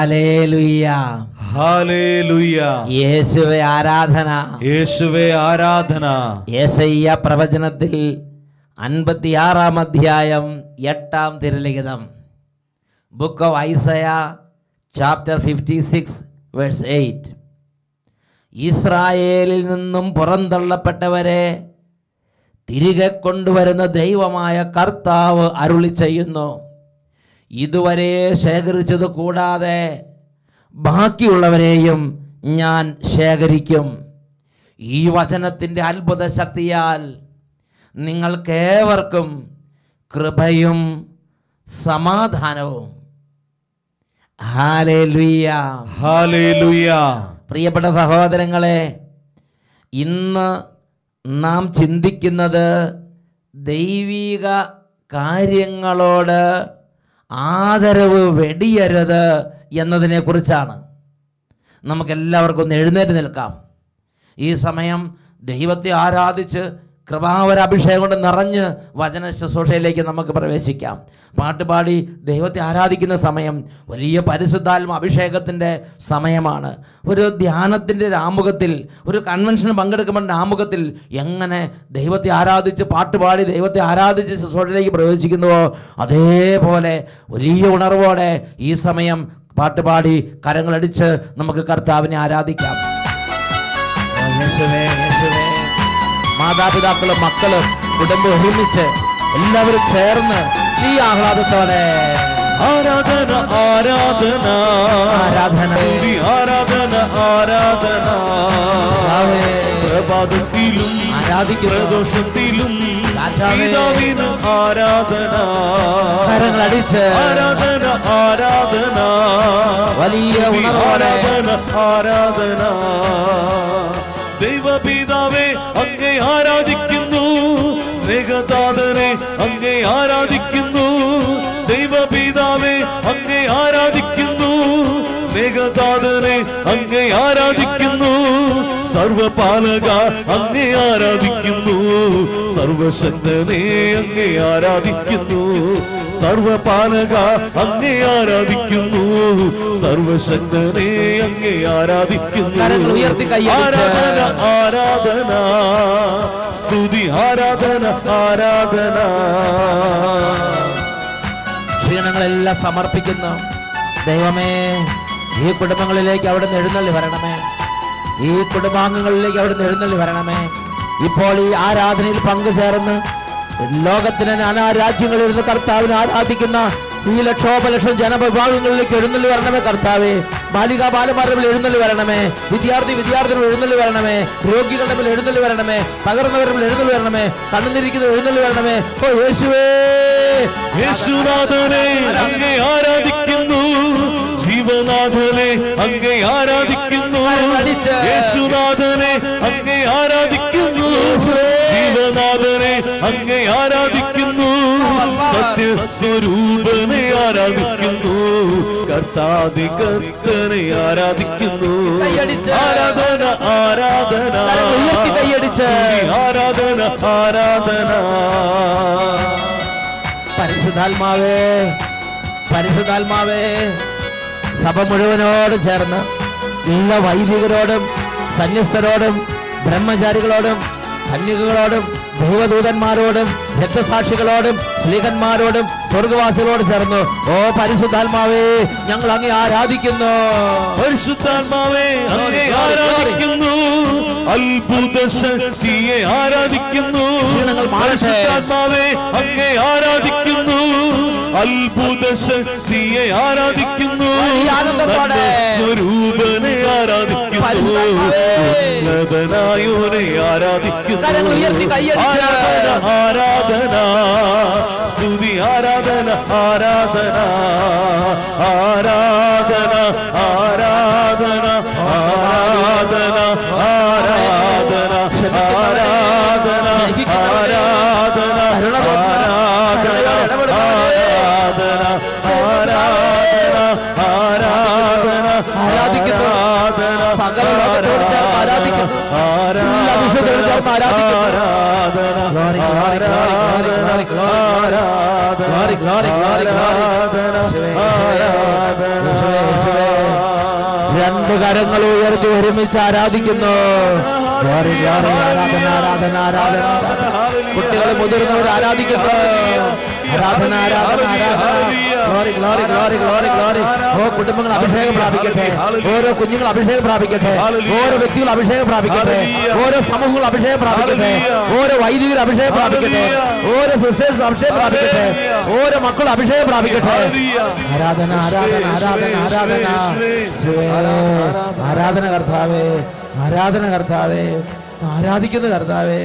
Hallelujah, hallelujah. യേശുവേ ആരാധന, യേശുവേ ആരാധന. യെശയ്യാ പ്രവചനത്തിൽ 56-ാം അധ്യായം 8-ാം തിരുലിഖിതം, ബുക്ക് ഓഫ് ഐസയാ ചാപ്റ്റർ 56 വേഴ്സ് 8. ഇസ്രായേലിൽ നിന്നും പുറന്തള്ളപ്പെട്ടവരെ തിരികെ കൊണ്ടുവരുന്ന ദൈവമായ കർത്താവ് അരുളി ചെയ്യുന്നു, ഇതുവരെ ശേഖരിച്ചത് കൂടാതെ ബാക്കിയുള്ളവരെയും ഞാൻ ശേഖരിക്കും. ഈ വചനത്തിൻ്റെ അത്ഭുത ശക്തിയാൽ നിങ്ങൾക്കേവർക്കും കൃപയും സമാധാനവും. Hallelujah, hallelujah. പ്രിയപ്പെട്ട സഹോദരങ്ങളെ, ഇന്ന് നാം ചിന്തിക്കുന്നത് ദൈവിക കാര്യങ്ങളോട് ആദരവ് വെടിയരുത് എന്നതിനെക്കുറിച്ചാണ്. നമുക്കെല്ലാവർക്കും ഒന്ന് എഴുന്നേറ്റ് നിൽക്കാം. ഈ സമയം ദൈവത്തെ ആരാധിച്ച് കൃപാവര അഭിഷേകം കൊണ്ട് നിറഞ്ഞ് വചന ശുശ്രൂഷയിലേക്ക് നമുക്ക് പ്രവേശിക്കാം. പാട്ടുപാടി ദൈവത്തെ ആരാധിക്കുന്ന സമയം വലിയ പരിശുദ്ധാത്മ അഭിഷേകത്തിൻ്റെ സമയമാണ്. ഒരു ധ്യാനത്തിൻ്റെ ആമുഖത്തിൽ, ഒരു കൺവെൻഷന് പങ്കെടുക്കുമ്പോൾ ആമുഖത്തിൽ എങ്ങനെ ദൈവത്തെ ആരാധിച്ച് പാട്ടുപാടി ദൈവത്തെ ആരാധിച്ച് ശുശ്രൂഷയിലേക്ക് പ്രവേശിക്കുന്നുവോ അതേപോലെ വലിയ ഉണർവോടെ ഈ സമയം പാട്ടുപാടി കരങ്ങളടിച്ച് നമുക്ക് കർത്താവിനെ ആരാധിക്കാം. യേശുവേ, യേശുവേ. മാതാപിതാക്കളും മക്കളും കുടുംബം ഒരുമിച്ച് എല്ലാവരും ചേർന്ന് ഈ ആഹ്ലാദത്തോടെ ആരാധന, ആരാധന, ആരാധന, ആരാധന, ആരാധന. പ്രഭാതത്തിലും പ്രദോഷത്തിലും പിതാവിന് ആരാധന. കരങ്ങളടിച്ച് ആരാധന, ആരാധന, വലിയ ഉണർവോടെ ആരാധന. ദൈവപിതാവേ അങ്ങേ ആരാധിക്കുന്നു, സ്നേഹതാതനെ അങ്ങേ ആരാധിക്കുന്നു. ദൈവപിതാവേ അങ്ങേ ആരാധിക്കുന്നു, സ്നേഹതാതനെ അങ്ങേ ആരാധിക്കുന്നു. സർവപാലക അങ്ങേ ആരാധിക്കുന്നു, സർവശക്തനെ അങ്ങേ ആരാധിക്കുന്നു. സർവപാലക അങ്ങേ ആരാധിക്കുന്നു, സർവശക്തനെ അങ്ങേ ആരാധിക്കുന്നു. ആരാധന, ആരാധന, സ്തുതി, ആരാധന, ആരാധന. ക്ഷീണങ്ങളെല്ലാം സമർപ്പിക്കുന്നു. ദൈവമേ, ഈ കുടുംബങ്ങളിലേക്ക് അവിടുന്ന് എഴുന്നള്ളി വരണമേ. ഈ കുടുംബാംഗങ്ങളിലേക്ക് അവിടുന്ന് എഴുന്നള്ളി വരണമേ. ഇപ്പോൾ ഈ ആരാധനയിൽ പങ്കുചേർന്ന് ലോകത്തിലെ നാനാ രാജ്യങ്ങളിൽ ഇരുന്ന് കർത്താവിനെ ആരാധിക്കുന്ന ഈ ലക്ഷോപലക്ഷം ജനവിഭാഗങ്ങളിലേക്ക് എഴുന്നള്ളി വരണമേ കർത്താവേ. ബാലികാ ബാലന്മാരുടെ എഴുന്നള്ളി വരണമേ. വിദ്യാർത്ഥികൾ എഴുന്നള്ളി വരണമേ. രോഗികളുടെ മേൽ എഴുന്നള്ളി വരണമേ. തകർന്നവരുടെ മേൽ എഴുന്നള്ളി വരണമേ. കണ്ണുനിരിക്കുന്നത് എഴുന്നള്ളി വരണമേ. ഓ യേശുവേ, യേശുനാഥനെ അങ്ങേ ആരാധിക്കുന്നു, ജീവനാഥനെ അങ്ങേ ആരാധിക്കുന്നു. യേശുനാഥനെ അങ്ങേ ആരാധിക്കുന്നു, ജീവനാഥനെ അങ്ങേ ആരാധിക്കുന്നു. സത്യസ്വരൂപനെ ആരാധിക്കുന്നു, കർത്താദി കർത്തനെ ആരാധിക്കുന്നു. ആരാധന, ആരാധന, ആരാധന, ആരാധന. പരിശുദ്ധാത്മാവേ, പരിശുദ്ധാത്മാവേ, സഭ മുഴുവനോട് ചേർന്ന് എല്ലാ വൈദികരോടും സന്യസ്തരോടും ബ്രഹ്മചാരികളോടും കന്യകകളോടും ദൈവദൂതന്മാരോടും രക്തസാക്ഷികളോടും ശ്ലീഹന്മാരോടും സ്വർഗവാസികളോട് ചേർന്നു ഓ പരിശുദ്ധാത്മാവേ ഞങ്ങൾ അങ്ങേ ആരാധിക്കുന്നു. പരിശുദ്ധാത്മാവേ അങ്ങേ ആരാധിക്കുന്നു, അത്ഭുത ശക്തിയെ ആരാധിക്കുന്നു. പരിശുദ്ധാത്മാവേ അങ്ങേ ആരാധിക്കുന്നു, അത്ഭുത ശക്തിയെ ആരാധിക്കുന്നു. സ്വരൂപനെ ആരാധിക്കുന്നു, ഉന്നതനായോനെ ആരാധിക്കുന്നു. ആരാധന, ആരാധന, സ്തുതി, ആരാധന, ആരാധന, ആരാധന, ആരാധന, ആരാധന, ആരാധന, ആരാധന, ആരാധന, ആരാധന, രണ്ട് കരങ്ങൾ ഉയർത്തി ഒരുമിച്ച് ആരാധിക്കുന്നു. ആരാധന ആരാധന ആരാധന. കുട്ടികൾ മുതിർന്നവർ ആരാധിക്കുന്നു. ആരാധന ആരാധന ആരാധന. Glory glory glory glory glory. ഓ കുടുംബങ്ങൾ അഭിഷേകം പ്രാപിക്കട്ടെ. ഓരോ കുഞ്ഞുങ്ങൾ അഭിഷേകം പ്രാപിക്കട്ടെ. ഓരോ വ്യക്തികൾ അഭിഷേകം പ്രാപിക്കട്ടെ. ഓരോ സമൂഹങ്ങൾ അഭിഷേകം പ്രാപിക്കട്ടെ. ഓരോ വൈദികർ അഭിഷേകം പ്രാപിക്കട്ടെ. ഓരോ സിസ്റ്റേഴ്സ് അഭിഷേകം പ്രാപിക്കട്ടെ. ഓരോ മക്കൾ അഭിഷേകം പ്രാപിക്കട്ടെ. ആരാധന ആരാധന ആരാധന ആരാധന. ആരാധന കർത്താവേ, ആരാധന കർത്താവേ, ആരാധിക്കുന്ന കർത്താവേ,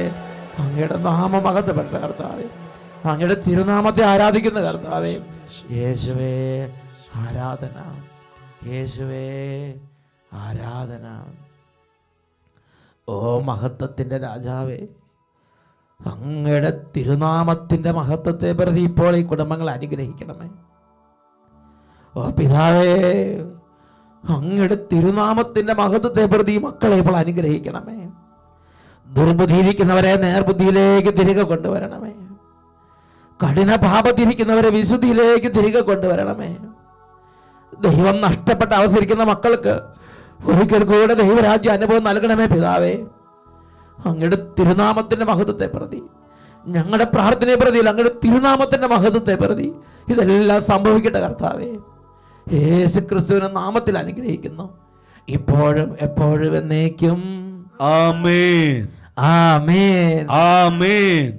അങ്ങയുടെ നാമം മഹത്വപ്പെട്ട കർത്താവേ, അങ്ങയുടെ തിരുനാമത്തെ ആരാധിക്കുന്ന കർത്താവേ. യേശുവേ ആരാധന, യേശുവേ ആരാധന. ഓ മഹത്വത്തിൻ്റെ രാജാവേ, അങ്ങയുടെ തിരുനാമത്തിൻ്റെ മഹത്വത്തെ പ്രതി ഇപ്പോൾ ഈ കുടുംബങ്ങളെ അനുഗ്രഹിക്കണമേ. ഓ പിതാവേ, അങ്ങയുടെ തിരുനാമത്തിൻ്റെ മഹത്വത്തെ പ്രതി മക്കളെ ഇപ്പോൾ അനുഗ്രഹിക്കണമേ. ദുർബുദ്ധിയിരിക്കുന്നവരെ നേർബുദ്ധിയിലേക്ക് തിരികെ കൊണ്ടുവരണമേ. കഠിന പാപത്തിരിക്കുന്നവരെ വിശുദ്ധിയിലേക്ക് തിരികെ കൊണ്ടുവരണമേ. ദൈവം നഷ്ടപ്പെട്ട അവസരിക്കുന്ന മക്കൾക്ക് ഒരിക്കൽ കൂടെ ദൈവരാജ്യ അനുഭവം നൽകണമേ പിതാവേ. അങ്ങയുടെ തിരുനാമത്തിൻ്റെ മഹത്വത്തെ പ്രതി, ഞങ്ങളുടെ പ്രാർത്ഥനയെ പ്രതി, അങ്ങയുടെ തിരുനാമത്തിൻ്റെ മഹത്വത്തെ പ്രതി ഇതെല്ലാം സംഭവിക്കട്ടെ കർത്താവേ. യേശു ക്രിസ്തുവിന്റെ നാമത്തിൽ അനുഗ്രഹിക്കുന്നു, ഇപ്പോഴും എപ്പോഴും എന്നേക്കും. ആമേൻ ആമേൻ ആമേൻ.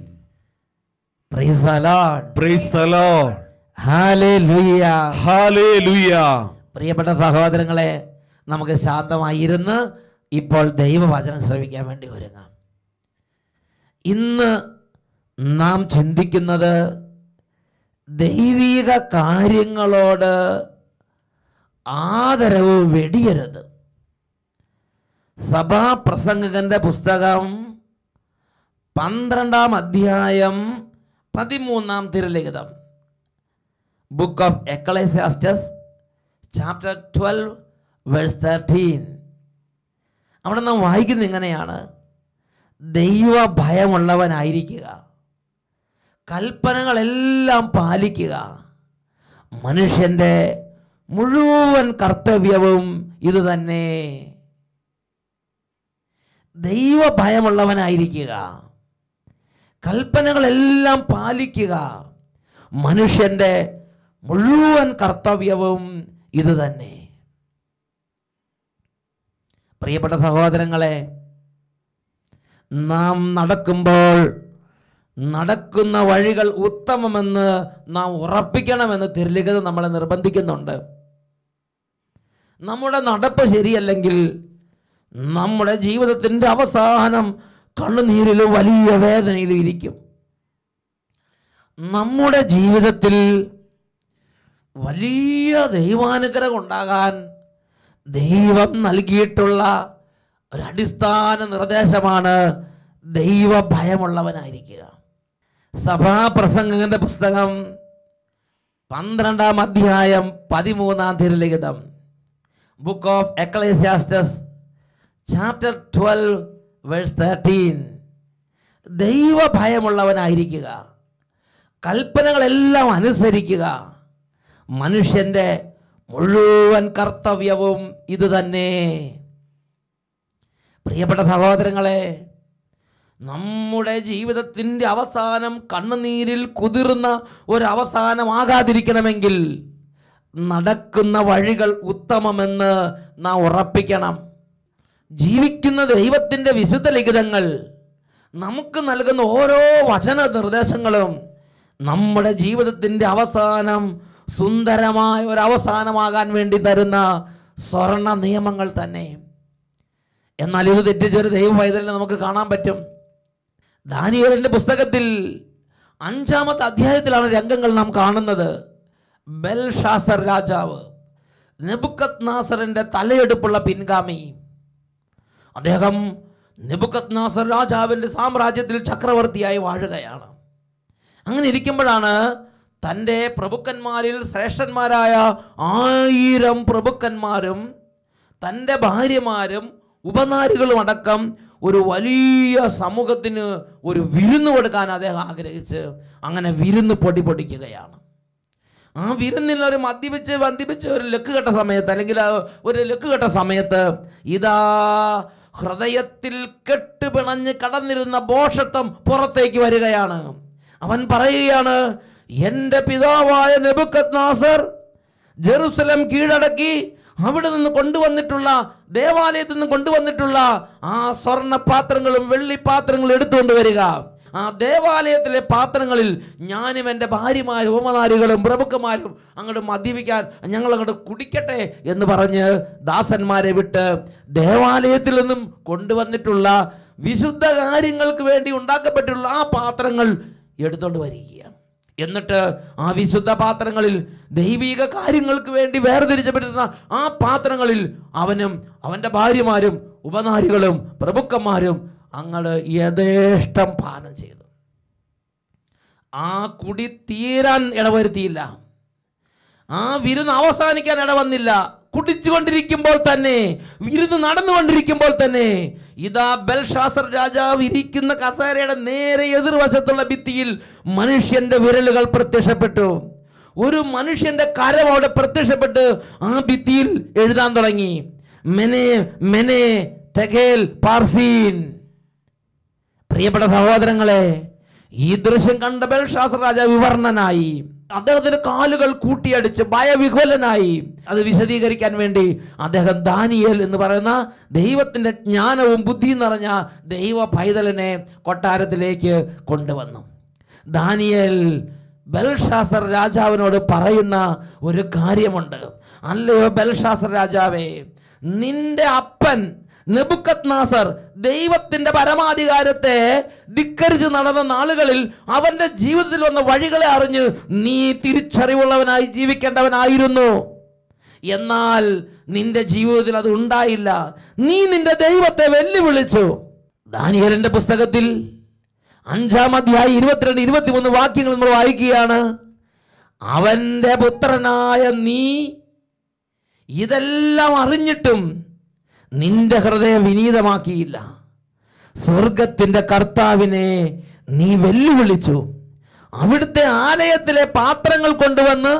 Praise the lord, praise the lord, hallelujah hallelujah. പ്രിയപ്പെട്ട സഹോദരങ്ങളെ, നമുക്ക് ശാന്തമായി ഇരുന്ന് ഇപ്പോൾ ദൈവവചനം ശ്രവിക്കാൻ വേണ്ടി ഒരുങ്ങാം. ഇന്ന് നാം ചിന്തിക്കുന്നത് ദൈവിക കാര്യങ്ങളോട് ആദരവ് വെടിയരുത്. സഭാപ്രസംഗകന്റെ പുസ്തകം 12-ാം അധ്യായം 13-ാം തിരുലിഖിതം, ബുക്ക് ഓഫ് എക്ലേസിയാസ്റ്റസ് ചാപ്റ്റർ 12 വേഴ്സ് 13. അവിടെ നാം വായിക്കുന്നത് ഇങ്ങനെയാണ്: ദൈവ ഭയമുള്ളവനായിരിക്കുക, കൽപ്പനകളെല്ലാം പാലിക്കുക, മനുഷ്യൻ്റെ മുഴുവൻ കർത്തവ്യവും ഇത് തന്നെ. ദൈവ ഭയമുള്ളവനായിരിക്കുക, കൽപ്പനകളെല്ലാം പാലിക്കുക, മനുഷ്യൻ്റെ മുഴുവൻ കർത്തവ്യവും ഇത് തന്നെ. പ്രിയപ്പെട്ട സഹോദരങ്ങളെ, നാം നടക്കുമ്പോൾ നടക്കുന്ന വഴികൾ ഉത്തമമെന്ന് നാം ഉറപ്പിക്കണമെന്ന് തിരുലിഖിതം നമ്മളെ നിർബന്ധിക്കുന്നുണ്ട്. നമ്മുടെ നടപ്പ് ശരിയല്ലെങ്കിൽ നമ്മുടെ ജീവിതത്തിൻ്റെ അവസാനം കണ്ണുനീരിലും വലിയ വേദനയിലും ഇരിക്കും. നമ്മുടെ ജീവിതത്തിൽ വലിയ ദൈവാനുഗ്രഹം ഉണ്ടാകാൻ ദൈവം നൽകിയിട്ടുള്ള ഒരടിസ്ഥാന നിർദ്ദേശമാണ് ദൈവ ഭയമുള്ളവനായിരിക്കുക. സഭാപ്രസംഗകന്റെ പുസ്തകം 12-ാം അധ്യായം 13-ാം തിരുലിഖിതം, ബുക്ക് ഓഫ് എക്ലേസിയാസ്റ്റസ് ചാപ്റ്റർ 12 വേഴ്സ് 13. ദൈവ ഭയമുള്ളവനായിരിക്കുക, കൽപ്പനകളെല്ലാം അനുസരിക്കുക, മനുഷ്യൻ്റെ മുഴുവൻ കർത്തവ്യവും ഇത് തന്നെ. പ്രിയപ്പെട്ട സഹോദരങ്ങളെ, നമ്മുടെ ജീവിതത്തിൻ്റെ അവസാനം കണ്ണുനീരിൽ കുതിർന്ന ഒരവസാനമാകാതിരിക്കണമെങ്കിൽ നടക്കുന്ന വഴികൾ ഉത്തമമെന്ന് നാം ഉറപ്പിക്കണം. ജീവിക്കുന്ന ദൈവത്തിൻ്റെ വിശുദ്ധ ലിഖിതങ്ങൾ നമുക്ക് നൽകുന്ന ഓരോ വചന നിർദ്ദേശങ്ങളും നമ്മുടെ ജീവിതത്തിൻ്റെ അവസാനം സുന്ദരമായ ഒരവസാനമാകാൻ വേണ്ടി തരുന്ന സ്വർണ്ണ നിയമങ്ങൾ തന്നെ. എന്നാൽ ഇത് തെറ്റിച്ചൊരു ദൈവ പൈതലിനെ നമുക്ക് കാണാൻ പറ്റും. ദാനിയേലിന്റെ പുസ്തകത്തിൽ 5-ാമത്തെ അധ്യായത്തിലാണ് രംഗങ്ങൾ നാം കാണുന്നത്. ബെൽഷാസർ രാജാവ്, നെബൂഖദ്നേസറിന്റെ തലയെടുപ്പുള്ള പിൻഗാമി, അദ്ദേഹം നെബൂഖദ്നേസർ രാജാവിൻ്റെ സാമ്രാജ്യത്തിൽ ചക്രവർത്തിയായി വാഴുകയാണ്. അങ്ങനെ ഇരിക്കുമ്പോഴാണ് തൻ്റെ പ്രഭുക്കന്മാരിൽ ശ്രേഷ്ഠന്മാരായ 1000 പ്രഭുക്കന്മാരും തൻ്റെ ഭാര്യമാരും ഉപനാരികളും അടക്കം ഒരു വലിയ സമൂഹത്തിന് ഒരു വിരുന്ന് കൊടുക്കാൻ അദ്ദേഹം ആഗ്രഹിച്ച് അങ്ങനെ വിരുന്ന് പൊടിക്കുകയാണ്. ആ വിരുന്നിൽ ഒരു വന്ദിപ്പിച്ച് ഒരു ലക്ക് കെട്ട സമയത്ത്, അല്ലെങ്കിൽ ഒരു ലക്ക് കെട്ട സമയത്ത് ഇതാ ഹൃദയത്തിൽ കെട്ടുപിണഞ്ഞ് കടന്നിരുന്ന ഭോഷത്വം പുറത്തേക്ക് വരികയാണ്. അവൻ പറയുകയാണ്, എൻ്റെ പിതാവായ നെബൂഖദ്നേസർ ജെറുസലേം കീഴടക്കി അവിടെ നിന്ന് കൊണ്ടുവന്നിട്ടുള്ള, ദേവാലയത്തിൽ നിന്ന് കൊണ്ടുവന്നിട്ടുള്ള ആ സ്വർണ്ണ പാത്രങ്ങളും വെള്ളിപ്പാത്രങ്ങളും എടുത്തുകൊണ്ട് വരിക. ആ ദേവാലയത്തിലെ പാത്രങ്ങളിൽ ഞാനും എൻ്റെ ഭാര്യമാരും ഉപമനാരികളും പ്രഭുക്കന്മാരും അങ്ങോട്ട് മദ്യപിക്കാൻ ഞങ്ങൾ അങ്ങോട്ട് കുടിക്കട്ടെ എന്ന് പറഞ്ഞ് ദാസന്മാരെ വിട്ട് ദേവാലയത്തിൽ നിന്നും കൊണ്ടുവന്നിട്ടുള്ള വിശുദ്ധ കാര്യങ്ങൾക്ക് വേണ്ടി ഉണ്ടാക്കപ്പെട്ടുള്ള ആ പാത്രങ്ങൾ എടുത്തുകൊണ്ട് വരികയാണ്. എന്നിട്ട് ആ വിശുദ്ധ പാത്രങ്ങളിൽ ദൈവിക കാര്യങ്ങൾക്ക് വേണ്ടി വേർതിരിച്ചപ്പെട്ടിരുന്ന ആ പാത്രങ്ങളിൽ അവനും അവൻ്റെ ഭാര്യമാരും ഉപനാരികളും പ്രഭുക്കന്മാരും അങ്ങട് യഥേഷ്ടം പാനം ചെയ്തു. ആ കുടി തീരാൻ ഇടവരുത്തിയില്ല, ആ വിരുന്ന് അവസാനിക്കാൻ ഇടവന്നില്ല. കുടിച്ചുകൊണ്ടിരിക്കുമ്പോൾ തന്നെ, വിരുന്ന് നടന്നുകൊണ്ടിരിക്കുമ്പോൾ തന്നെ ഇതാ ബെൽഷാസർ രാജാവ് ഇരിക്കുന്ന കസേരയുടെ നേരെ എതിർവശത്തുള്ള ഭിത്തിയിൽ മനുഷ്യന്റെ വിരലുകൾ പ്രത്യക്ഷപ്പെട്ടു. ഒരു മനുഷ്യന്റെ കരം അവിടെ പ്രത്യക്ഷപ്പെട്ട് ആ ഭിത്തിയിൽ എഴുതാൻ തുടങ്ങി, മെനെ മെനെ തെഗേൽ പാർസീൻ. പ്രിയപ്പെട്ട സഹോദരങ്ങളെ, ഈ ദൃശ്യം കണ്ട ബെൽഷാസർ രാജാവ് വിവർണനായി. അദ്ദേഹത്തിന്റെ കാലുകൾ കൂട്ടിയടിച്ച് ഭയവിഹ്വലനായി. അത് വിശദീകരിക്കാൻ വേണ്ടി അദ്ദേഹം ദാനിയേൽ എന്ന് പറയുന്ന ദൈവത്തിന്റെ ജ്ഞാനവും ബുദ്ധിയും നിറഞ്ഞ ദൈവ പൈതലിനെ കൊട്ടാരത്തിലേക്ക് കൊണ്ടുവന്നു. ദാനിയേൽ ബെൽഷാസർ രാജാവിനോട് പറയുന്ന ഒരു കാര്യമുണ്ട്. അല്ലയോ ബെൽഷാസർ രാജാവേ, നിന്റെ അപ്പൻ നെബൂഖദ്നേസർ ദൈവത്തിന്റെ പരമാധികാരത്തെ ധിക്കരിച്ച് നടന്ന നാളുകളിൽ അവന്റെ ജീവിതത്തിൽ വന്ന വഴികളെ അറിഞ്ഞ് നീ തിരിച്ചറിവുള്ളവനായി ജീവിക്കേണ്ടവനായിരുന്നു. എന്നാൽ നിന്റെ ജീവിതത്തിൽ അത് ഉണ്ടായില്ല. നീ നിന്റെ ദൈവത്തെ വെല്ലുവിളിച്ചു. ദാനിയേലിന്റെ പുസ്തകത്തിൽ 5-ാം അധ്യായം 22-23 വാക്യങ്ങൾ നമ്മൾ വായിക്കുകയാണ്. അവന്റെ പുത്രനായ നീ ഇതെല്ലാം അറിഞ്ഞിട്ടും നിന്റെ ഹൃദയം വിനീതമാക്കിയില്ല. സ്വർഗത്തിന്റെ കർത്താവിനെ നീ വെല്ലുവിളിച്ചു. അവിടുത്തെ ആലയത്തിലെ പാത്രങ്ങൾ കൊണ്ടുവന്ന്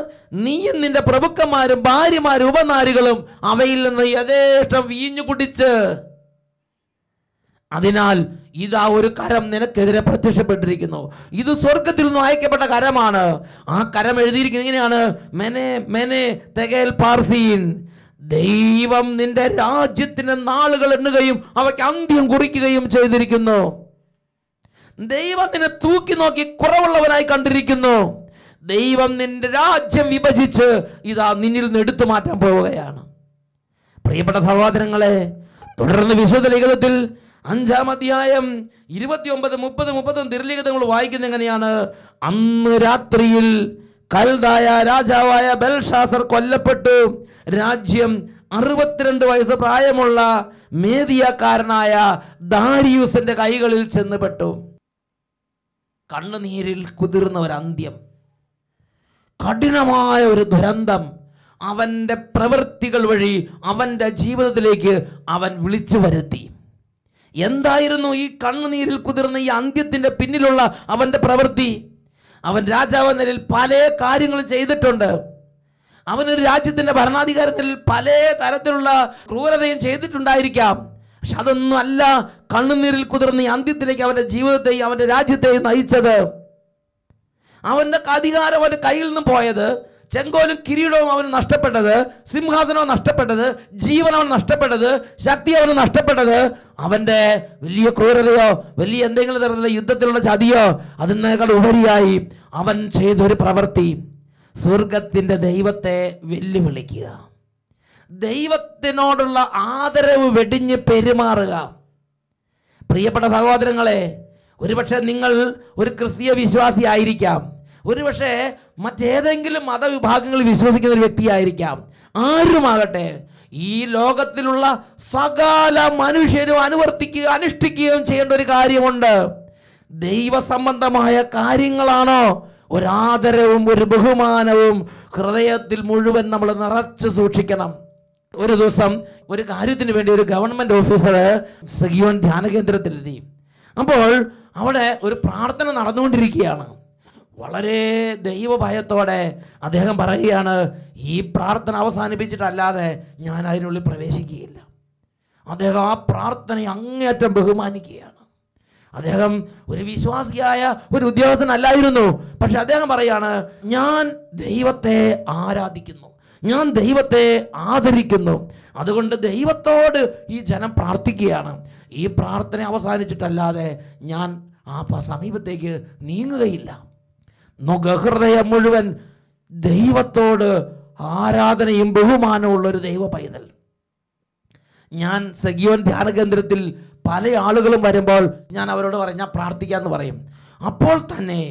നീയും നിന്റെ പ്രഭുക്കന്മാരും ഭാര്യമാരും ഉപനാരികളും അവയിൽ നിന്ന് യഥേഷ്ടം വീഞ്ഞു കുടിച്ച്, അതിനാൽ ഇതാ ഒരു കരം നിനക്കെതിരെ പ്രത്യക്ഷപ്പെട്ടിരിക്കുന്നു. ഇത് സ്വർഗത്തിൽ നിന്നും അയക്കപ്പെട്ട കരമാണ്. ആ കരം എഴുതിയിരിക്കുന്നത് ഇങ്ങനെയാണ്, മെനെ മെനെ തെഗേൽ പാർസീൻ. ദൈവം നിന്റെ രാജ്യത്തിന്റെ നാളുകൾ എണ്ണുകയും അവയ്ക്ക് അന്ത്യം കുറിക്കുകയും ചെയ്തിരിക്കുന്നു. ദൈവം നിന്നെ തൂക്കി നോക്കി കുറവുള്ളവനായി കണ്ടിരിക്കുന്നു. ദൈവം നിന്റെ രാജ്യം വിഭജിച്ച് ഇതാ നിന്നിൽ നിന്ന് എടുത്തു മാറ്റാൻ പോവുകയാണ്. പ്രിയപ്പെട്ട സഹോദരങ്ങളെ, തുടർന്ന് വിശുദ്ധ ലിഖിതത്തിൽ 5-ാം അധ്യായം 29-30 തിരുലിഖിതങ്ങൾ വായിക്കുന്ന എങ്ങനെയാണ്, അന്ന് രാത്രിയിൽ കൽദായ രാജാവായ ബെൽഷാസർ കൊല്ലപ്പെട്ടു. രാജ്യം 62 വയസ്സ് പ്രായമുള്ള മേദിയക്കാരനായ ദാരിയൂസിന്റെ കൈകളിൽ ചെന്നുപെട്ടു. കണ്ണുനീരിൽ കുതിർന്ന ഒരു അന്ത്യം, കഠിനമായ ഒരു ദുരന്തം അവന്റെ പ്രവൃത്തികൾ വഴി അവന്റെ ജീവിതത്തിലേക്ക് അവൻ വിളിച്ചു വരുത്തി. എന്തായിരുന്നു ഈ കണ്ണുനീരിൽ കുതിർന്ന ഈ അന്ത്യത്തിന്റെ പിന്നിലുള്ള അവന്റെ പ്രവൃത്തി? അവൻ രാജാവ് നിലയിൽ പല കാര്യങ്ങളും ചെയ്തിട്ടുണ്ട്. അവനൊരു രാജ്യത്തിന്റെ ഭരണാധികാരത്തിൽ പല തരത്തിലുള്ള ക്രൂരതയും ചെയ്തിട്ടുണ്ടായിരിക്കാം. പക്ഷെ അതൊന്നും അല്ല കണ്ണുനീരിൽ കുതിർന്ന ഈ അന്ത്യത്തിലേക്ക് അവന്റെ ജീവിതത്തെയും അവന്റെ രാജ്യത്തെയും നയിച്ചത്. അവന്റെ അധികാരം അവന്റെ കയ്യിൽ നിന്നും പോയത്, ചെങ്കോലും കിരീടവും അവന് നഷ്ടപ്പെട്ടത്, സിംഹാസനവും നഷ്ടപ്പെട്ടത്, ജീവൻ അവൻ നഷ്ടപ്പെട്ടത്, ശക്തി അവന് നഷ്ടപ്പെട്ടത്, അവന്റെ വലിയ ക്രൂരതയോ വലിയ എന്തെങ്കിലും തരത്തിലുള്ള യുദ്ധത്തിലുള്ള ചതിയോ അതിനേക്കാൾ ഉപരിയായി അവൻ ചെയ്തൊരു പ്രവൃത്തി, സ്വർഗത്തിന്റെ ദൈവത്തെ വെല്ലുവിളിക്കുക, ദൈവത്തിനോടുള്ള ആദരവ് വെടിഞ്ഞ് പെരുമാറുക. പ്രിയപ്പെട്ട സഹോദരങ്ങളെ, ഒരുപക്ഷെ നിങ്ങൾ ഒരു ക്രിസ്തീയ വിശ്വാസി ആയിരിക്കാം, ഒരുപക്ഷെ മറ്റേതെങ്കിലും മതവിഭാഗങ്ങളിൽ വിശ്വസിക്കുന്ന ഒരു വ്യക്തിയായിരിക്കാം. ആരുമാകട്ടെ, ഈ ലോകത്തിലുള്ള സകല മനുഷ്യരും അനുവർത്തിക്കുകയും അനുഷ്ഠിക്കുകയും ചെയ്യേണ്ട ഒരു കാര്യമുണ്ട്. ദൈവസംബന്ധമായ കാര്യങ്ങളാണോ ഒരാദരവും ഒരു ബഹുമാനവും ഹൃദയത്തിൽ മുഴുവൻ നമ്മൾ നിറച്ച് സൂക്ഷിക്കണം. ഒരു ദിവസം ഒരു കാര്യത്തിന് വേണ്ടി ഒരു ഗവൺമെന്റ് ഓഫീസർ സിയോൻ ധ്യാന കേന്ദ്രത്തിലെത്തി. അപ്പോൾ അവിടെ ഒരു പ്രാർത്ഥന നടന്നുകൊണ്ടിരിക്കുകയാണ്. വളരെ ദൈവഭയത്തോടെ അദ്ദേഹം പറയുകയാണ്, ഈ പ്രാർത്ഥന അവസാനിപ്പിച്ചിട്ടല്ലാതെ ഞാൻ അതിനുള്ളിൽ പ്രവേശിക്കുകയില്ല. അദ്ദേഹം ആ പ്രാർത്ഥനയെ അങ്ങേയറ്റം ബഹുമാനിക്കുകയാണ്. അദ്ദേഹം ഒരു വിശ്വാസിയായ ഒരു ഉദ്യോഗസ്ഥനല്ലായിരുന്നു. പക്ഷെ അദ്ദേഹം പറയാണ്, ഞാൻ ദൈവത്തെ ആരാധിക്കുന്നു, ഞാൻ ദൈവത്തെ ആദരിക്കുന്നു. അതുകൊണ്ട് ദൈവത്തോട് ഈ ജനം പ്രാർത്ഥിക്കുകയാണ്. ഈ പ്രാർത്ഥന അവസാനിച്ചിട്ടല്ലാതെ ഞാൻ ആ സമീപത്തേക്ക് നീങ്ങുകയില്ല. ഹൃദയം മുഴുവൻ ദൈവത്തോട് ആരാധനയും ബഹുമാനവും ഉള്ളൊരു ദൈവ പൈതൽ. ഞാൻ സഗിയോൻ ധ്യാന കേന്ദ്രത്തിൽ പല ആളുകളും വരുമ്പോൾ ഞാൻ അവരോട് പറയും, ഞാൻ പ്രാർത്ഥിക്കാമെന്ന് പറയും. അപ്പോൾ തന്നെ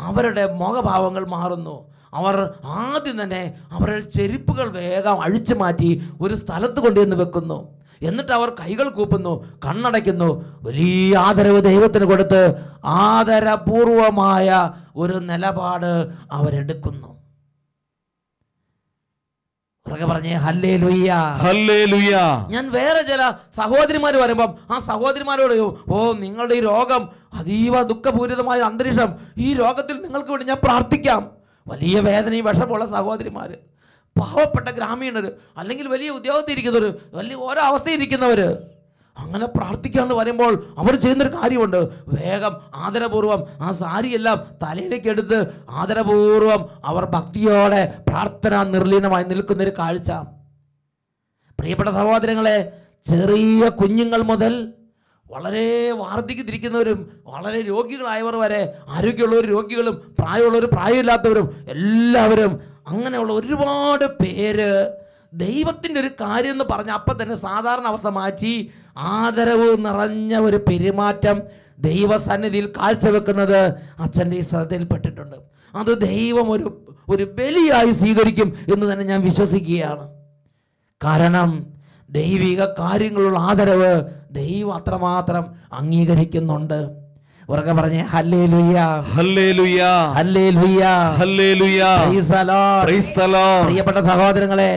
അവരുടെ മുഖഭാവങ്ങൾ മാറുന്നു. അവർ ആദ്യം തന്നെ അവരുടെ ചെരുപ്പുകൾ വേഗം അഴിച്ചു മാറ്റി ഒരു സ്ഥലത്ത് കൊണ്ടുവന്ന് വെക്കുന്നു. എന്നിട്ട് അവർ കൈകൾ കൂപ്പുന്നു, കണ്ണടയ്ക്കുന്നു, വലിയ ആദരവ് ദൈവത്തിന് കൊടുത്ത് ആദരപൂർവമായ ഒരു നിലപാട് അവരെടുക്കുന്നു. പറഞ്ഞേ ഹല്ലേലൂയ, ഹല്ലേലൂയ. ഞാൻ വേറെ ചില സഹോദരിമാർ വരുമ്പം ആ സഹോദരിമാരോട്, ഓ നിങ്ങളുടെ ഈ രോഗം അതീവ ദുഃഖപൂരിതമായ അന്തരീക്ഷം, ഈ രോഗത്തിൽ നിങ്ങൾക്ക് വേണ്ടി ഞാൻ പ്രാർത്ഥിക്കാം. വലിയ വേദനയും വിഷമുള്ള സഹോദരിമാർ, പാവപ്പെട്ട ഗ്രാമീണർ, അല്ലെങ്കിൽ വലിയ ഉദ്യോഗത്തിൽ ഇരിക്കുന്നവർ, വലിയ ഓരോ അവസ്ഥയിരിക്കുന്നവർ, അങ്ങനെ പ്രാർത്ഥിക്കാമെന്ന് പറയുമ്പോൾ അവർ ചെയ്യുന്നൊരു കാര്യമുണ്ട്. വേഗം ആദരപൂർവം ആ സാരിയെല്ലാം തലയിലേക്ക് എടുത്ത് ആദരപൂർവം അവർ ഭക്തിയോടെ പ്രാർത്ഥന നിർലീനമായി നിൽക്കുന്നൊരു കാഴ്ച. പ്രിയപ്പെട്ട സഹോദരങ്ങളെ, ചെറിയ കുഞ്ഞുങ്ങൾ മുതൽ വളരെ വാർദ്ധക്യത്തിരിക്കുന്നവരും വളരെ രോഗികളായവർ വരെ, ആരോഗ്യമുള്ളവർ രോഗികളും പ്രായമുള്ളവർ പ്രായമില്ലാത്തവരും എല്ലാവരും, അങ്ങനെയുള്ള ഒരുപാട് പേര് ദൈവത്തിൻ്റെ ഒരു കാര്യം എന്ന് പറഞ്ഞ അപ്പം തന്നെ സാധാരണ അവസ്ഥ മാറ്റി ആദരവ് നിറഞ്ഞ ഒരു പെരുമാറ്റം ദൈവസന്നിധിയിൽ കാഴ്ചവെക്കുന്നത് അച്ഛൻ്റെ ഈ ശ്രദ്ധയിൽപ്പെട്ടിട്ടുണ്ട്. അത് ദൈവം ഒരു ബലിയായി സ്വീകരിക്കും എന്ന് തന്നെ ഞാൻ വിശ്വസിക്കുകയാണ്. കാരണം ദൈവിക കാര്യങ്ങളുള്ള ആദരവ് ദൈവം അത്രമാത്രം അംഗീകരിക്കുന്നുണ്ട്. ഉറക്കെ പറഞ്ഞേ hallelujah, hallelujah, hallelujah, hallelujah. Price the lord, praise the Lord. പ്രിയപ്പെട്ട സഹോദരങ്ങളെ,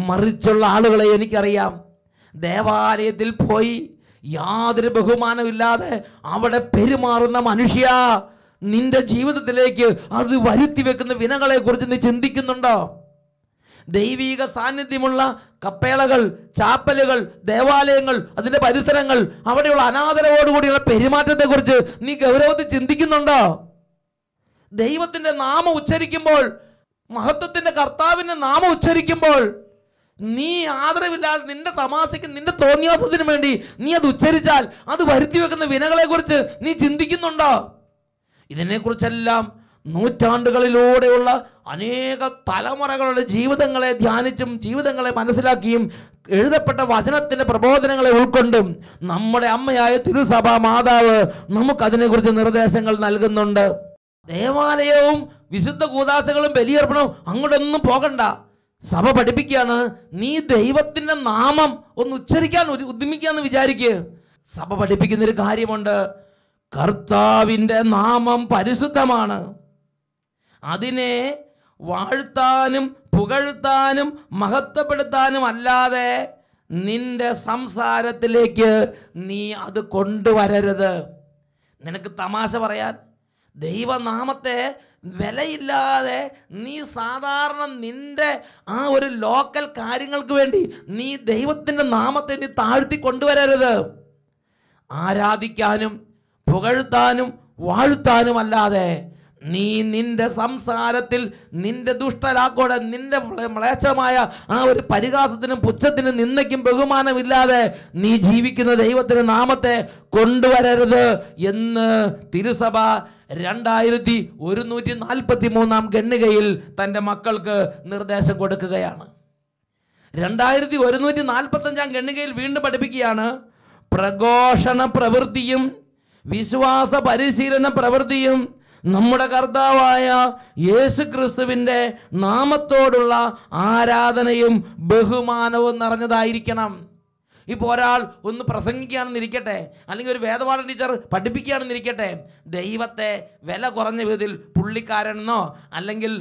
മറിച്ചുള്ള ആളുകളെ എനിക്കറിയാം. ദേവാലയത്തിൽ പോയി യാതൊരു ബഹുമാനമില്ലാതെ അവിടെ പെരുമാറുന്ന മനുഷ്യ, നിന്റെ ജീവിതത്തിലേക്ക് അത് വരുത്തി വെക്കുന്ന വിനകളെ കുറിച്ച് നീ ചിന്തിക്കുന്നുണ്ടോ? ദൈവിക സാന്നിധ്യമുള്ള കപ്പേളകൾ, ചാപ്പലുകൾ, ദേവാലയങ്ങൾ, അതിൻ്റെ പരിസരങ്ങൾ, അവിടെയുള്ള അനാദരവോടുകൂടിയുള്ള പെരുമാറ്റത്തെക്കുറിച്ച് നീ ഗൗരവത്തിൽ ചിന്തിക്കുന്നുണ്ടോ? ദൈവത്തിൻ്റെ നാമം ഉച്ചരിക്കുമ്പോൾ, മഹത്വത്തിൻ്റെ കർത്താവിൻ്റെ നാമം ഉച്ചരിക്കുമ്പോൾ നീ ആദരവില്ലാതെ നിന്റെ തമാശയ്ക്ക്, നിന്റെ തോന്നിയാസത്തിനു വേണ്ടി നീ അത് ഉച്ചരിച്ചാൽ അത് വരുത്തി വെക്കുന്ന വിനകളെ കുറിച്ച് നീ ചിന്തിക്കുന്നുണ്ടോ? ഇതിനെക്കുറിച്ചെല്ലാം നൂറ്റാണ്ടുകളിലൂടെയുള്ള അനേക തലമുറകളുടെ ജീവിതങ്ങളെ ധ്യാനിച്ചും ജീവിതങ്ങളെ മനസ്സിലാക്കിയും എഴുതപ്പെട്ട വചനത്തിൻ്റെ പ്രബോധനങ്ങളെ ഉൾക്കൊണ്ടും നമ്മുടെ അമ്മയായ തിരുസഭ മാതാവ് നമുക്കതിനെക്കുറിച്ച് നിർദ്ദേശങ്ങൾ നൽകുന്നുണ്ട്. ദേവാലയവും വിശുദ്ധ കൂദാശകളും ബലിയർപ്പണവും അങ്ങോട്ടൊന്നും പോകണ്ട. സഭ പഠിപ്പിക്കുകയാണ്, നീ ദൈവത്തിൻ്റെ നാമം ഒന്ന് ഉച്ചരിക്കാൻ ഉദ്യമിക്കാന്ന് വിചാരിക്കുക. സഭ പഠിപ്പിക്കുന്നൊരു കാര്യമുണ്ട്, കർത്താവിൻ്റെ നാമം പരിശുദ്ധമാണ്. അതിനെ വാഴ്ത്താനും പുകഴ്ത്താനും മഹത്വപ്പെടുത്താനും അല്ലാതെ നിന്റെ സംസാരത്തിലേക്ക് നീ അത് കൊണ്ടുവരരുത്. നിനക്ക് തമാശ പറയാൻ, ദൈവനാമത്തെ വിലയില്ലാതെ നീ സാധാരണ നിന്റെ ആ ഒരു ലോക്കൽ കാര്യങ്ങൾക്ക് വേണ്ടി നീ ദൈവത്തിൻ്റെ നാമത്തെ നീ താഴ്ത്തി കൊണ്ടുവരരുത്. ആരാധിക്കാനും പുകഴ്ത്താനും വാഴ്ത്താനും അല്ലാതെ നീ നിന്റെ സംസാരത്തിൽ നിന്റെ ദുഷ്ടലാക്കോടെ, നിന്റെ മ്ലേച്ഛമായ ആ ഒരു പരിഹാസത്തിനും പുച്ഛത്തിനും നിന്ദയ്ക്കും ബഹുമാനമില്ലാതെ നീ ജീവിക്കുന്ന ദൈവത്തിൻ്റെ നാമത്തെ കൊണ്ടുവരരുത് എന്ന് തിരുസഭ 2143 ഖണ്ഡികയിൽ തൻ്റെ മക്കൾക്ക് നിർദ്ദേശം കൊടുക്കുകയാണ്. 2145 ഖണ്ഡികയിൽ വീണ്ടും പഠിപ്പിക്കുകയാണ്, പ്രഘോഷണ പ്രവൃത്തിയും വിശ്വാസ പരിശീലന പ്രവൃത്തിയും നമ്മുടെ കർത്താവായ യേശു ക്രിസ്തുവിൻ്റെ നാമത്തോടുള്ള ആരാധനയും ബഹുമാനവും നിറഞ്ഞതായിരിക്കണം. ഇപ്പോൾ ഒരാൾ ഒന്ന് പ്രസംഗിക്കുകയാണെന്നിരിക്കട്ടെ, അല്ലെങ്കിൽ ഒരു വേദപാഠ ടീച്ചർ പഠിപ്പിക്കുകയാണെന്നിരിക്കട്ടെ, ദൈവത്തെ വില കുറഞ്ഞ വിധത്തിൽ പുള്ളിക്കാരനെന്നോ അല്ലെങ്കിൽ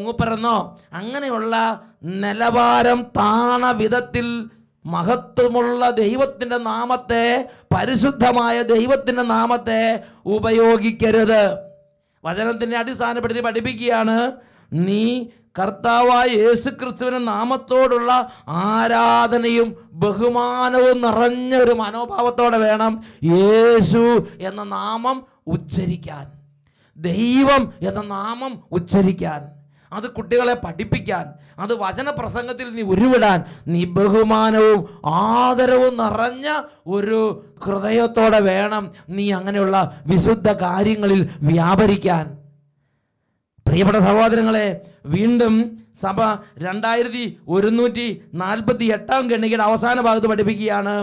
മൂപ്പരെന്നോ അങ്ങനെയുള്ള നിലവാരം താണ വിധത്തിൽ മഹത്വമുള്ള ദൈവത്തിൻ്റെ നാമത്തെ, പരിശുദ്ധമായ ദൈവത്തിൻ്റെ നാമത്തെ ഉപയോഗിക്കരുത്. വചനത്തിനെ അടിസ്ഥാനപ്പെടുത്തി പഠിപ്പിക്കുകയാണ്, നീ കർത്താവായ യേശുക്രിസ്തുവിന്റെ നാമത്തോടുള്ള ആരാധനയും ബഹുമാനവും നിറഞ്ഞ ഒരു മനോഭാവത്തോടെ വേണം യേശു എന്ന നാമം ഉച്ചരിക്കാൻ, ദൈവം എന്ന നാമം ഉച്ചരിക്കാൻ, അത് കുട്ടികളെ പഠിപ്പിക്കാൻ, അത് വചനപ്രസംഗത്തിൽ നീ ഉരുവിടാൻ നീ ബഹുമാനവും ആദരവും നിറഞ്ഞ ഒരു ഹൃദയത്തോടെ വേണം നീ അങ്ങനെയുള്ള വിശുദ്ധ കാര്യങ്ങളിൽ വ്യാപരിക്കാൻ. പ്രിയപ്പെട്ട സഹോദരങ്ങളെ, വീണ്ടും സഭ 2148 ഖണ്ഡികയുടെ അവസാന ഭാഗത്ത് പഠിപ്പിക്കുകയാണ്,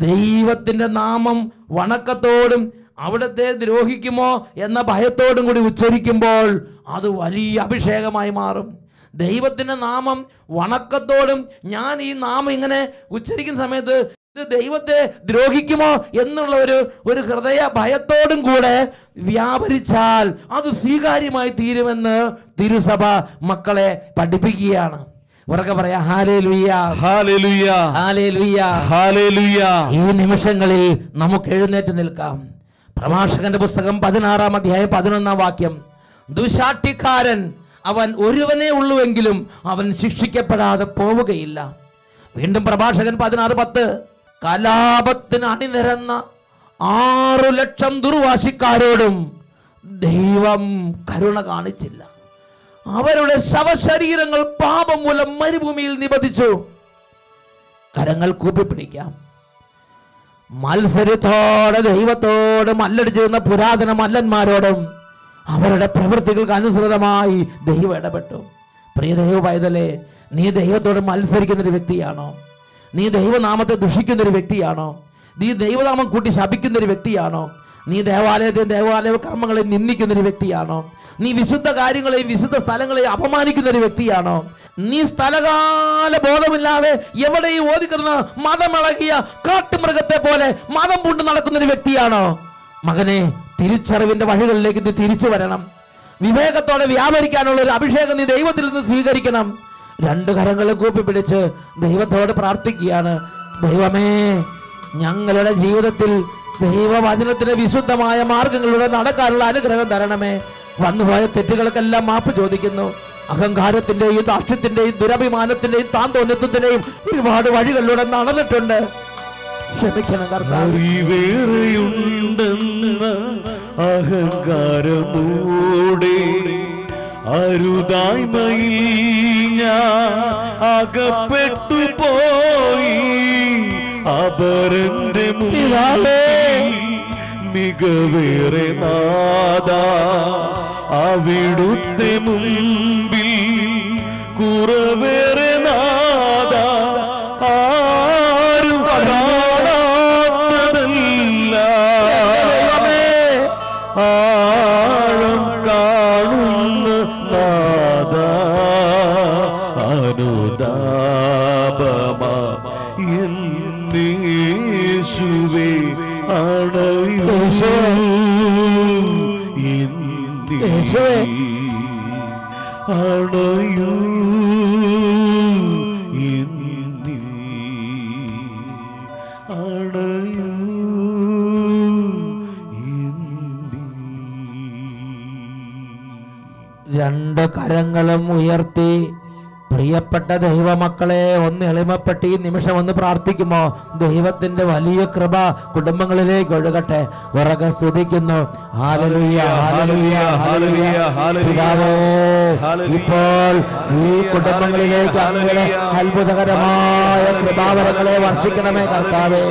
ദൈവത്തിൻ്റെ നാമം വണക്കത്തോടും അവിടുത്തെ ദ്രോഹിക്കുമോ എന്ന ഭയത്തോടും കൂടി ഉച്ചരിക്കുമ്പോൾ അത് വലിയ അഭിഷേകമായി മാറും. ദൈവത്തിൻ്റെ നാമം വണക്കത്തോടും, ഞാൻ ഈ നാമം ഇങ്ങനെ ഉച്ചരിക്കുന്ന സമയത്ത് ഇത് ദൈവത്തെ ദ്രോഹിക്കുമോ എന്നുള്ള ഒരു ഹൃദയ ഭയത്തോടും കൂടെ വ്യാപരിച്ചാൽ അത് സ്വീകാര്യമായി തീരുമെന്ന് തിരുസഭ മക്കളെ പഠിപ്പിക്കുകയാണ്. ഉറക്കെ പറയാ ഹല്ലേലൂയ, ഹല്ലേലൂയ, ഹല്ലേലൂയ, ഹല്ലേലൂയ. ഈ നിമിഷങ്ങളിൽ നമുക്ക് എഴുന്നേറ്റ് നിൽക്കാം. പ്രഭാഷകന്റെ പുസ്തകം 16-ാം അധ്യായം 11-ാം വാക്യം, ദുശാഠ്യക്കാരൻ അവൻ ഒരുവനേ ഉള്ളുവെങ്കിലും അവൻ ശിക്ഷിക്കപ്പെടാതെ പോവുകയില്ല. വീണ്ടും പ്രഭാഷകൻ 16:10, കലാപത്തിന് അണിനിരന്ന 6 ലക്ഷം ദുർവാശിക്കാരോടും ദൈവം കരുണ കാണിച്ചില്ല. അവരുടെ ശവശരീരങ്ങൾ പാപം മൂലം മരുഭൂമിയിൽ നിബദിച്ചു. കരങ്ങൾ കൂപ്പിപ്പിടിക്കാം. മത്സരത്തോടെ ദൈവത്തോട് മല്ലടിച്ചിരുന്ന പുരാതന മല്ലന്മാരോടും അവരുടെ പ്രവൃത്തികൾക്ക് അനുസൃതമായി ദൈവം ഇടപെട്ടു. പ്രിയ ദൈവ പൈതലേ, നീ ദൈവത്തോട് മത്സരിക്കുന്നൊരു വ്യക്തിയാണോ? നീ ദൈവനാമത്തെ ദുഷിക്കുന്നൊരു വ്യക്തിയാണോ? നീ ദൈവനാമം കൂട്ടി ശപിക്കുന്നൊരു വ്യക്തിയാണോ? നീ ദേവാലയ കർമ്മങ്ങളെ നിന്ദിക്കുന്നൊരു വ്യക്തിയാണോ? നീ വിശുദ്ധ കാര്യങ്ങളെയും വിശുദ്ധ സ്ഥലങ്ങളെയും അപമാനിക്കുന്നൊരു വ്യക്തിയാണോ? നീ സ്ഥലകാല ബോധമില്ലാതെ എവിടെയും ഓതിക്കിടന്ന മതമിളകിയ കാട്ടുമൃഗത്തെ പോലെ മതം പൂണ്ട് നടക്കുന്നൊരു വ്യക്തിയാണോ? മകനെ, തിരിച്ചറിവിന്റെ വഴികളിലേക്ക് നീ തിരിച്ചു വരണം. വിവേകത്തോടെ വ്യാപരിക്കാനുള്ള ഒരു അഭിഷേകം നീ ദൈവത്തിൽ നിന്ന് സ്വീകരിക്കണം. 2 കരങ്ങളും കൂപ്പിപ്പിടിച്ച് ദൈവത്തോട് പ്രാർത്ഥിക്കുകയാണ്, ദൈവമേ, ഞങ്ങളുടെ ജീവിതത്തിൽ ദൈവവചനത്തിന്റെ വിശുദ്ധമായ മാർഗങ്ങളിലൂടെ നടക്കാനുള്ള അനുഗ്രഹം തരണമേ. വന്നുപോയ തെറ്റുകൾക്കെല്ലാം മാപ്പ് ചോദിക്കുന്നു. അഹങ്കാരത്തിന്റെയും ദാഷ്ട്യത്തിന്റെയും ദുരഭിമാനത്തിന്റെയും താന്തോന്നിത്വത്തിന്റെയും ഒരുപാട് വഴികളിലൂടെ നടന്നിട്ടുണ്ട്. ക്ഷമിക്കണം കർത്താവേ. അഹങ്കാരമൂടെ അരുതായ്മയിൽ ഞാൻ അകപ്പെട്ടു പോയി. അപരന്റെ മുന്നിൽ മികവേറെ നാദാ, അവിടുത്തെ മുമ്പിൽ കുറവേറെ നാദാ, ആരും കാണാത്തതല്ല ആഴം കാണുന്ന നാദാ, അനുതാപമാ യേശുവേ അണയൂ അണയൂ അണയൂ. 2 കരങ്ങളും ഉയർത്തി പ്രിയപ്പെട്ട ദൈവമക്കളെ ഒന്ന് എളിമപ്പെട്ട് ഈ നിമിഷം ഒന്ന് പ്രാർത്ഥിക്കുമോ? ദൈവത്തിന്റെ വലിയ കൃപ കുടുംബങ്ങളിലേക്ക് ഒഴുകട്ടെ. ഉറക്കെ സ്തുതിക്കുന്നു. Hallelujah, hallelujah, hallelujah. പിതാവേ, ഇപ്പോൾ ഈ കുടുംബങ്ങളിലേക്ക് അങ്ങയുടെ അത്ഭുതകരമായ കൃപാവരങ്ങളെ വർഷിക്കണമേ കർത്താവേ.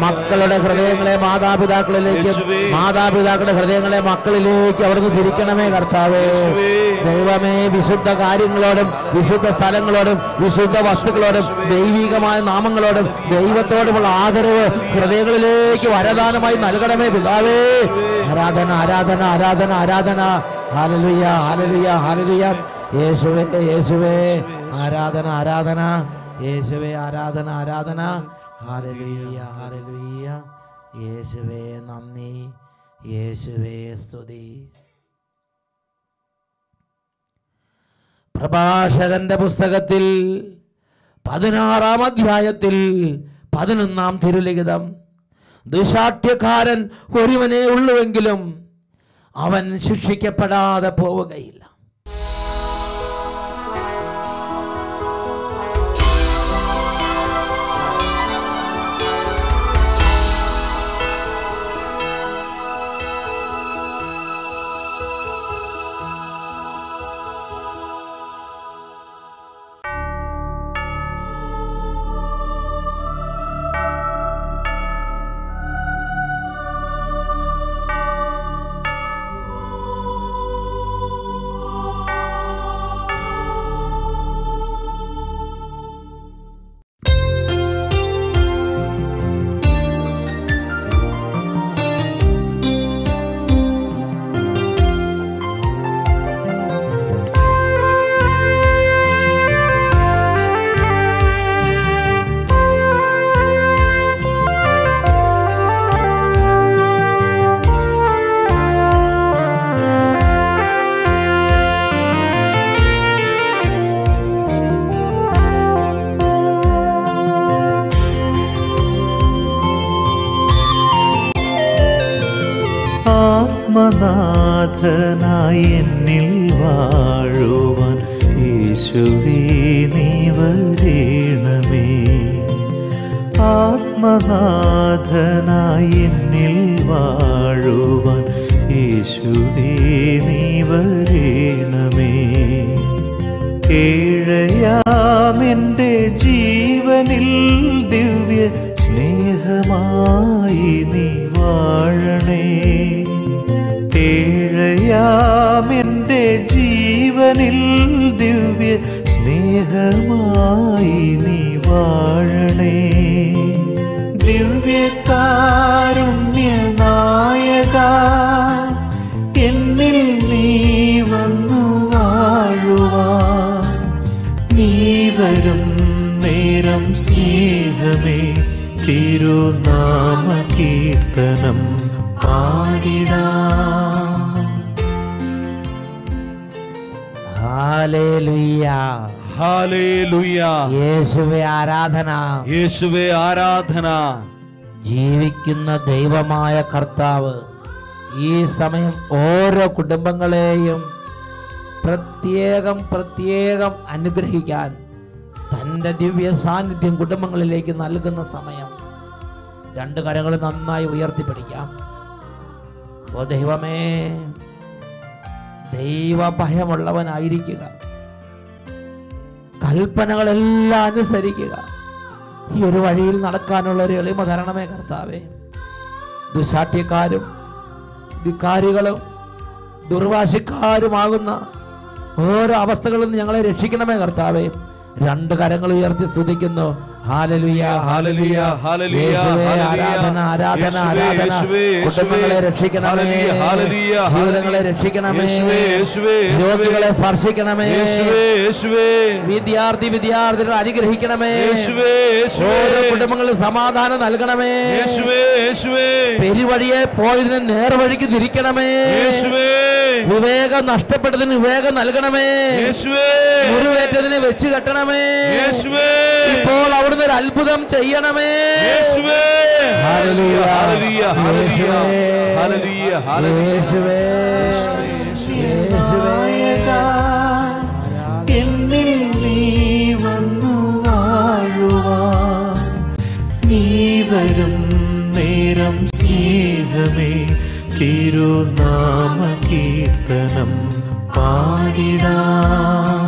മക്കളുടെ ഹൃദയങ്ങളെ മാതാപിതാക്കളിലേക്കും മാതാപിതാക്കളുടെ ഹൃദയങ്ങളെ മക്കളിലേക്ക് അവിടുന്ന് തിരിക്കണമേ കർത്താവേ. ദൈവമേ, വിശുദ്ധ കാര്യങ്ങളോടും വിശുദ്ധ സ്ഥലങ്ങളോടും വിശുദ്ധ വസ്തുക്കളോടും ദൈവികമായ നാമങ്ങളോടും ദൈവത്തോടുമുള്ള ആദരവ് ഹൃദയങ്ങളിലേക്ക് വരദാനമായി നൽകണമേ പിതാവേ. ആരാധന, ആരാധന, ആരാധന, ആരാധന. Hallelujah, hallelujah, hallelujah. യേശുവേ, യേശുവേ, ആരാധന, ആരാധന. യേശുവേ, ആരാധന, ആരാധന. Hallelujah, hallelujah. യേശുവേ നന്ദി, യേശുവേ സ്തുതി. പ്രഭാഷകന്റെ പുസ്തകത്തിൽ 16-ാം അധ്യായത്തിൽ 11-ാം തിരുലിഖിതം, ദുശാഠ്യക്കാരൻ ഒരുവനേ ഉള്ളുവെങ്കിലും അവൻ ശിക്ഷിക്കപ്പെടാതെ പോവുകയില്ല. ആത്മനാഥനായി എന്നിൽ വാഴുവാൻ യേശുവേ നീ വരേണമേ. ആത്മനാഥനായി എന്നിൽ വാഴുവാൻ യേശുവേ നീ വരേണമേ. ഏഴയാമെൻ്റെ ജീവനിൽ ദിവ്യ സ്നേഹമായി നീ വാഴണേ. ഏഴയാമെൻ്റെ ജീവനിൽ ദിവ്യ സ്നേഹമായി നീ വാഴണേ. ദിവ്യകാരുണ്യനായക എന്നിൽ നീ വന്നു വാഴുവാൻ. നീ വരും നേരം സ്നേഹമേ തിരുനാമ കീർത്തനം പാടിടാം. Hallelujah, hallelujah. യേശുവേ ആരാധന, യേശുവേ ആരാധന. ജീവിക്കുന്ന ദൈവമായ കർത്താവ് ഈ സമയം ഓരോ കുടുംബങ്ങളെയും പ്രത്യേകം അനുഗ്രഹിക്കാൻ തൻ്റെ ദിവ്യ സാന്നിധ്യം കുടുംബങ്ങളിലേക്ക് നൽകുന്ന സമയം. രണ്ട് കരങ്ങൾ നന്നായി ഉയർത്തിപ്പിടിക്കാം. ഓ ദൈവമേ, ദൈവഭയമുള്ളവനായിരിക്കുക, കൽപ്പനകളെല്ലാം അനുസരിക്കുക. ഈ ഒരു വഴിയിൽ നടക്കാനുള്ള ഒരു എളിമ തരണമേ കർത്താവേ. ദുശാഠ്യക്കാരും ധിക്കാരികളും ദുർവാശിക്കാരുമാകുന്ന ഓരോ അവസ്ഥകളിൽ നിന്ന് ഞങ്ങളെ രക്ഷിക്കണമേ കർത്താവേ. രണ്ട് കരങ്ങൾ ഉയർത്തി സ്തുതിക്കുന്നു. Hallelujah, hallelujah, hallelujah. ആരാധന, ആരാധന, ആരാധന. കുടുംബങ്ങളെ രക്ഷിക്കണമേ, ജീവിതങ്ങളെ രക്ഷിക്കണമേ, രോഗികളെ സ്പർശിക്കണമേ, വിദ്യാർത്ഥികളെ അനുഗ്രഹിക്കണമേ, ഓരോ കുടുംബങ്ങളിൽ സമാധാനം നൽകണമേ, പെരുവഴിയെ പോയതിന് നേർവഴിക്ക് തിരിക്കണമേ, വിവേകം നഷ്ടപ്പെട്ടതിന് വിവേകം നൽകണമേ, മുറിവേറ്റതിനെ വെച്ച് കെട്ടണമേ. ഇപ്പോൾ അവിടുന്ന് ഒരു അത്ഭുതം ചെയ്യണമേ. Hallelujah, hallelujah, hallelujah, hallelujah. എന്നിൽ നീ വന്നു വാഴുവാൻ. നീ വരും നേരം സ്നേഹമേ തിരുനാമ കീർത്തനം പാടിടാം.